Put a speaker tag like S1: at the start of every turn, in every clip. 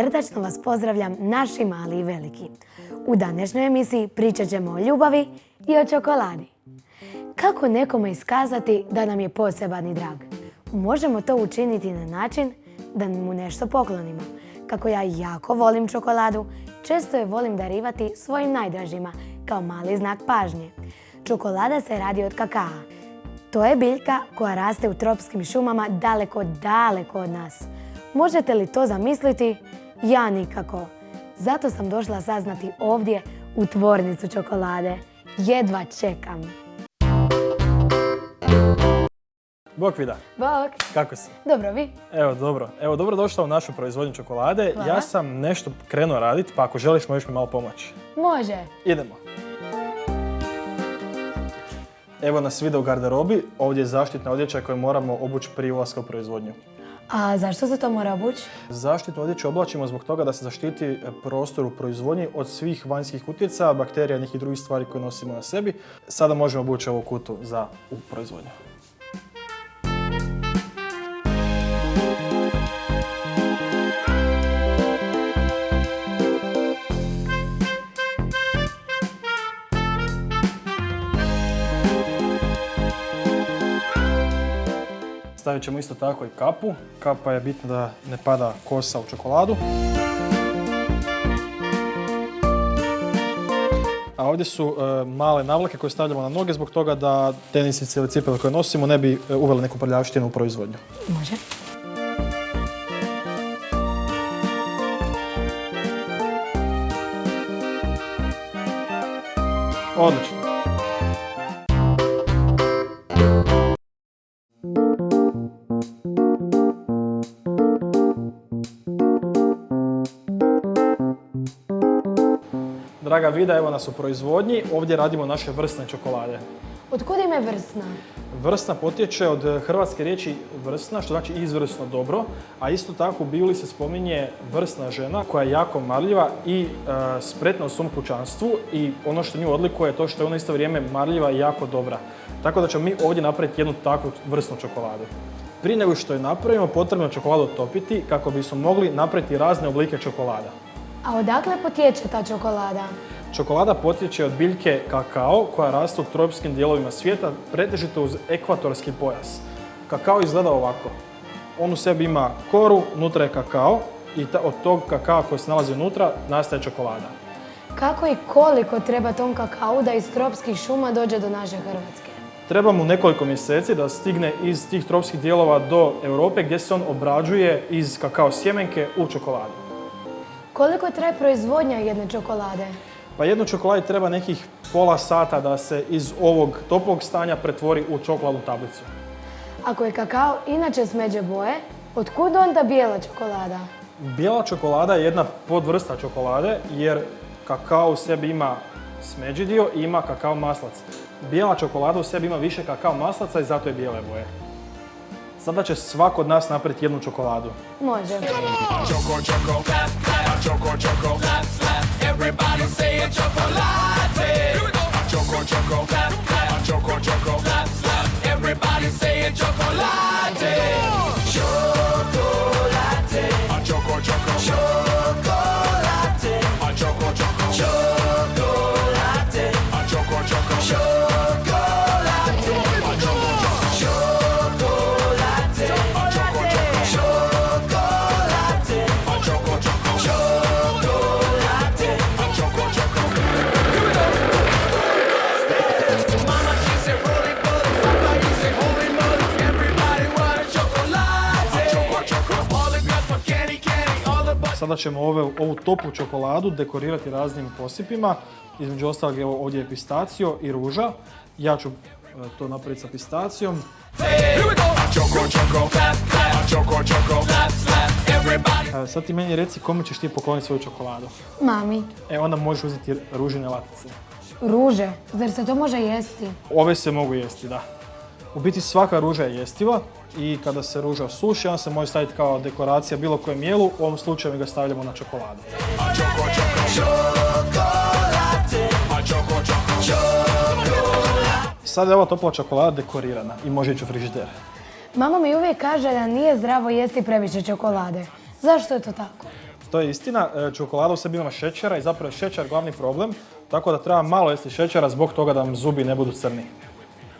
S1: Srdačno vas pozdravljam naši mali i veliki. U današnjoj emisiji pričat ćemo o ljubavi i o čokoladi. Kako nekome iskazati da nam je poseban i drag? Možemo to učiniti na način da mu nešto poklonimo. Kako ja jako volim čokoladu, često je volim darivati svojim najdražima kao mali znak pažnje. Čokolada se radi od kakaa. To je biljka koja raste u tropskim šumama daleko, daleko od nas. Možete li to zamisliti? Ja nikako. Zato sam došla saznati ovdje u tvornicu čokolade. Jedva čekam.
S2: Bok Vida.
S1: Bok.
S2: Kako si?
S1: Dobro, vi?
S2: Evo, dobro. Evo, dobro došla u našu proizvodnju čokolade.
S1: Hvala.
S2: Ja sam nešto krenuo raditi, pa ako želiš možeš mi malo pomoći.
S1: Može.
S2: Idemo. Evo nas vide u garderobi. Ovdje je zaštitna odjeća koju moramo obući prije ulaska u proizvodnju.
S1: A zašto se to mora obući?
S2: Zaštitnu odjeću oblačimo zbog toga da se zaštiti prostor u proizvodnji od svih vanjskih utjecaja, bakterija i nekih drugih stvari koje nosimo na sebi. Sada možemo obući ovu kutu za u proizvodnju. Stavit ćemo isto tako i kapu. Kapa je bitna da ne pada kosa u čokoladu. A ovdje su male navlake koje stavljamo na noge zbog toga da tenisice ili cipele koje nosimo ne bi uveli neku prljavštinu u proizvodnju.
S1: Može.
S2: Odlično. Draga Vida, evo nas u proizvodnji. Ovdje radimo naše vrsne čokolade.
S1: Otkud ime vrsna?
S2: Vrsna potječe od hrvatske riječi vrsna, što znači izvrsno dobro, a isto tako u Bibliji se spominje vrsna žena koja je jako marljiva i spretna u svom kućanstvu i ono što nju odlikuje je to što je ona isto vrijeme marljiva i jako dobra. Tako da ćemo mi ovdje napraviti jednu takvu vrsnu čokoladu. Prije nego što je napravimo, potrebno je čokoladu otopiti kako bismo mogli napraviti razne oblike čokolada.
S1: A odakle potječe ta čokolada?
S2: Čokolada potječe od biljke kakao koja raste u tropskim dijelovima svijeta, pretežito uz ekvatorski pojas. Kakao izgleda ovako. On u sebi ima koru, unutra je kakao i od tog kakao koji se nalazi unutra nastaje čokolada.
S1: Kako i koliko treba tom kakao da iz tropskih šuma dođe do naše Hrvatske?
S2: Treba mu nekoliko mjeseci da stigne iz tih tropskih dijelova do Europe gdje se on obrađuje iz kakao sjemenke u čokoladu.
S1: Koliko traje proizvodnja jedne čokolade?
S2: Pa jednoj čokoladi treba nekih pola sata da se iz ovog toplog stanja pretvori u čokoladnu tablicu.
S1: Ako je kakao inače smeđe boje, otkud onda bijela čokolada?
S2: Bijela čokolada je jedna podvrsta čokolade jer kakao u sebi ima smeđi dio i ima kakao maslac. Bijela čokolada u sebi ima više kakao maslaca i zato je bijele boje. Sada će svako od nas napraviti jednu čokoladu.
S1: Može.
S3: Choco, choco, clap, clap. Choco, choco, clap, clap. Everybody say it, chocolate. Here we go. Choco, choco, clap, clap. Choco, choco, clap, clap. Everybody say it, chocolate. Chocolate. Choco, choco, chocolate. Choco, choco, chocolate. Choco, choco, chocolate.
S2: Sada ćemo ovu toplu čokoladu dekorirati raznim posipima. Između ostalog evo ovdje je pistacio i ruža. Ja ću to napraviti sa pistacijom. Sad ti meni reci kome ćeš ti pokloniti svoju čokoladu.
S1: Mami.
S2: Onda možeš uzeti ružine latice.
S1: Ruže? Zar se to može jesti?
S2: Ove se mogu jesti, da. U biti svaka ruža je jestiva i kada se ruža suši, ona se može staviti kao dekoracija bilo kojem jelu, u ovom slučaju mi ga stavljamo na čokoladu. Sada je ova topla čokolada dekorirana i može ići u frižider.
S1: Mama mi uvijek kaže da nije zdravo jesti previše čokolade. Zašto je to tako?
S2: to je istina. Čokolada u sebi ima šećera i zapravo je šećer glavni problem, tako da treba malo jesti šećera zbog toga da vam zubi ne budu crni.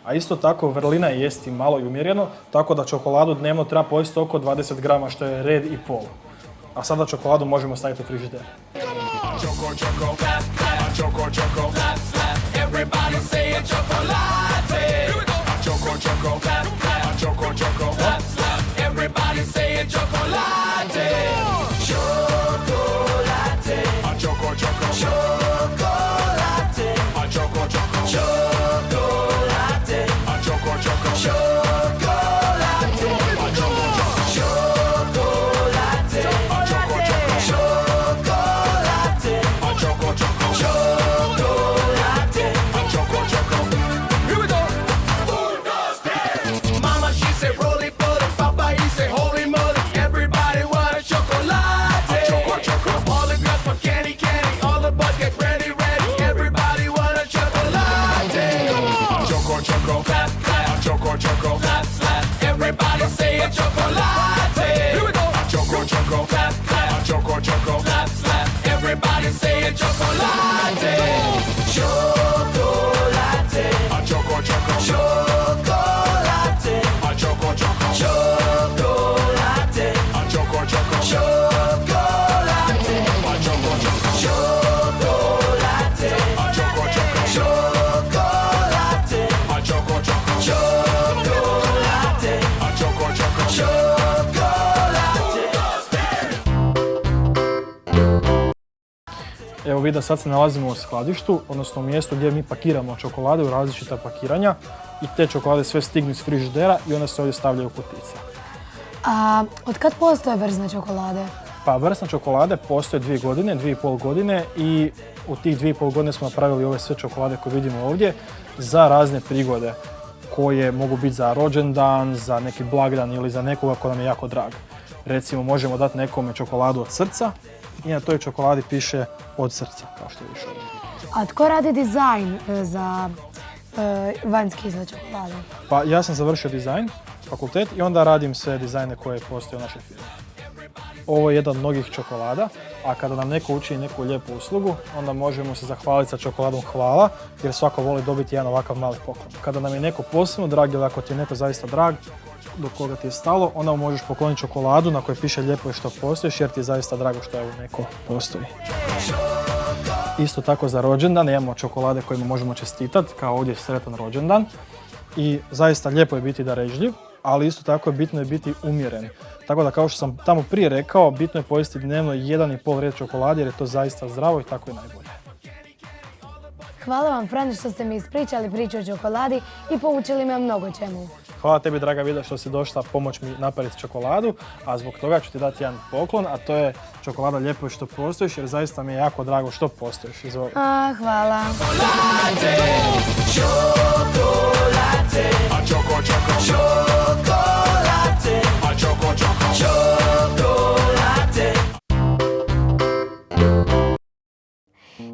S2: A isto tako vrlina je jesti malo i umjereno, tako da čokoladu dnevno treba pojesti oko 20 grama, što je red i pol. A sada čokoladu možemo staviti u frižider.
S3: Choco, choco, clap, clap. Choco, choco, clap, clap. Everybody say it, chocolate. Here we go. Choco, choco, clap, clap. Choco, choco, clap, clap. Everybody say it, chocolate. Chocolate. Choco, choco, chocolate. Choco, choco, chocolate. Choco, choco, chocolate. Mama, she said roly poly, Papa, he said holy moly. Everybody want a chocolate. All the girls want candy, candy. All the boys get ready, ready. Everybody want a chocolate. Choco, choco, clap, clap. Choco, choco, clap, clap. Everybody say a chocolate. Here we go. Choco, choco, clap, clap. Choco, choco, clap, clap. Everybody say a chocolate. Chocolate. Choco, choco, chocolate. Choco, choco, chocolate. Choco, choco, chocolate. Choco, choco, chocolate. Choco, choco, chocolate. Choco, choco, chocolate. Choco, choco, chocolate.
S2: Evo vidim, sad se nalazimo u skladištu, odnosno u mjestu gdje mi pakiramo čokolade u različita pakiranja i te čokolade sve stignu iz frižidera i onda se ovdje stavljaju u kutice.
S1: A od kad postoje vrsne čokolade?
S2: Pa vrsne čokolade postoje 2 godine, 2,5 godine i u tih 2,5 godine smo napravili ove sve čokolade koje vidimo ovdje za razne prigode koje mogu biti za rođendan, za neki blagdan ili za nekoga ko nam je jako drag. Recimo možemo dati nekome čokoladu od srca i na toj čokoladi piše od srca, kao što vidiš ovdje.
S1: A tko radi dizajn za vanjski izgled čokolade?
S2: Pa ja sam završio dizajn, fakultet, i onda radim sve dizajne koje postoje u našoj firmi. Ovo je jedan od mnogih čokolada, a kada nam neko učini neku lijepu uslugu, onda možemo se zahvaliti sa čokoladom hvala, jer svako voli dobiti jedan ovakav mali poklon. Kada nam je neko posebno drag ili ako ti je neko zaista drag, do koga ti je stalo, onda mu možeš pokloniti čokoladu na kojoj piše lijepo je što postojiš, jer ti je zaista drago što evo neko postoji. Isto tako za rođendan imamo čokolade kojima možemo čestitati, kao ovdje sretan rođendan. I zaista lijepo je biti darežljiv, ali isto tako je bitno je biti umjeren. Tako da kao što sam tamo prije rekao, bitno je pojesti dnevno 1,5 red čokolade jer je to zaista zdravo i tako je najbolje.
S1: Hvala vam, Fran, što ste mi ispričali priču o čokoladi i poučili me o mnogo čemu.
S2: Hvala tebi, draga Vida, što si došla pomoć mi napraviti čokoladu, a zbog toga ću ti dati jedan poklon, a to je čokolada lijepo je što postojiš, jer zaista mi je jako drago što postojiš. Izvoli.
S1: Hvala.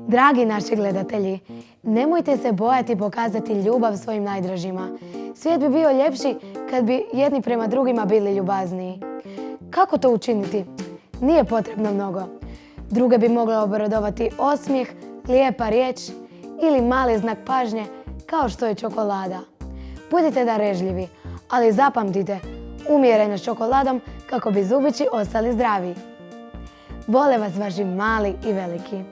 S1: Dragi naši gledatelji, nemojte se bojati pokazati ljubav svojim najdražima. Svijet bi bio ljepši kad bi jedni prema drugima bili ljubazniji. Kako to učiniti? Nije potrebno mnogo. Druge bi mogla obradovati osmijeh, lijepa riječ ili mali znak pažnje kao što je čokolada. Budite darežljivi, ali zapamtite, umjereno s čokoladom kako bi zubići ostali zdravi. Vole vas vaši mali i veliki.